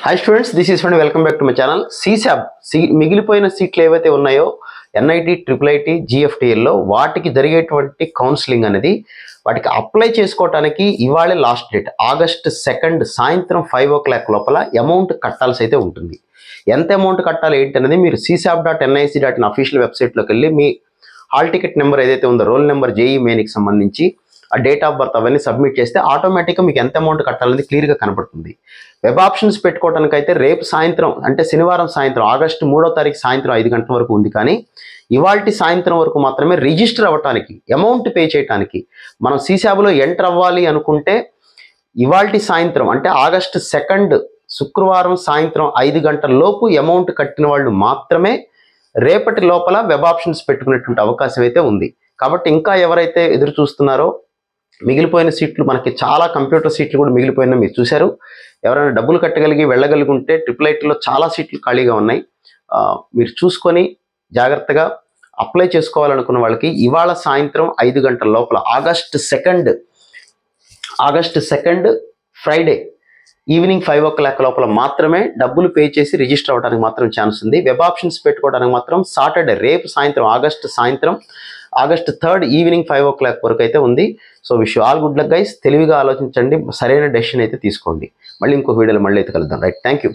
Hi students, this is fund welcome back to my channel. సిశాబ్ మిగిలిపోయిన సీట్లు ఏవైతే ఉన్నాయో ఎన్ఐటి, ట్రిపుల్ ఐటీ, జిఎఫ్టిఎల్లో వాటికి జరిగేటువంటి కౌన్సిలింగ్ అనేది వాటికి అప్లై చేసుకోవడానికి ఇవాళే లాస్ట్ డేట్. August 2 సాయంత్రం 5 o'clock లోపల అమౌంట్ కట్టాల్సి అయితే ఉంటుంది. ఎంత అమౌంట్ కట్టాలి ఏంటి అనేది మీరు csab.nic.in అఫీషియల్ వెబ్సైట్లోకి వెళ్ళి మీ హాల్ టికెట్ నెంబర్ ఏదైతే ఉందో, రోల్ నెంబర్, జేఈ మెయిన్కి సంబంధించి ఆ డేట్ ఆఫ్ బర్త్ అవన్నీ సబ్మిట్ చేస్తే ఆటోమేటిక్గా మీకు ఎంత అమౌంట్ కట్టాలనేది క్లియర్గా కనపడుతుంది. వెబ్ ఆప్షన్స్ పెట్టుకోవడానికి అయితే రేపు సాయంత్రం అంటే శనివారం సాయంత్రం August 3 సాయంత్రం 5 గంటల వరకు ఉంది. కానీ ఇవాల్టి సాయంత్రం వరకు మాత్రమే రిజిస్టర్ అవ్వటానికి, అమౌంట్ పే చేయడానికి మనం సిశాబ్లో ఎంటర్ అవ్వాలి అనుకుంటే ఇవాల్టి సాయంత్రం అంటే August 2 శుక్రవారం సాయంత్రం 5 గంటల లోపు అమౌంట్ కట్టిన వాళ్ళు మాత్రమే రేపటి లోపల వెబ్ ఆప్షన్స్ పెట్టుకునేటువంటి అవకాశం అయితే ఉంది. కాబట్టి ఇంకా ఎవరైతే ఎదురు చూస్తున్నారో, మిగిలిపోయిన సీట్లు మనకి చాలా కంప్యూటర్ సీట్లు కూడా మిగిలిపోయినా మీరు చూశారు. ఎవరైనా డబ్బులు కట్టగలిగి వెళ్ళగలిగి ఉంటే ట్రిపుల్ ఐటీలో చాలా సీట్లు ఖాళీగా ఉన్నాయి. మీరు చూసుకొని జాగ్రత్తగా అప్లై చేసుకోవాలనుకున్న వాళ్ళకి ఇవాళ సాయంత్రం 5 గంటల లోపల August 2 ఫ్రైడే ఈవినింగ్ 5 o'clock లోపల మాత్రమే డబ్బులు పే చేసి రిజిస్టర్ అవ్వడానికి మాత్రం ఛాన్స్ ఉంది. వెబ్ ఆప్షన్స్ పెట్టుకోవడానికి మాత్రం సాటర్డే రేపు సాయంత్రం August 3 ఈవినింగ్ 5 o'clock వరకు అయితే ఉంది. So wish all good luck guys. తెలివిగా ఆలోచించండి, సరైన డెసిషన్ అయితే తీసుకోండి. మళ్ళీ ఇంకో వీడియోలో మళ్ళీ అయితే కలుద్దాం. Right, thank you.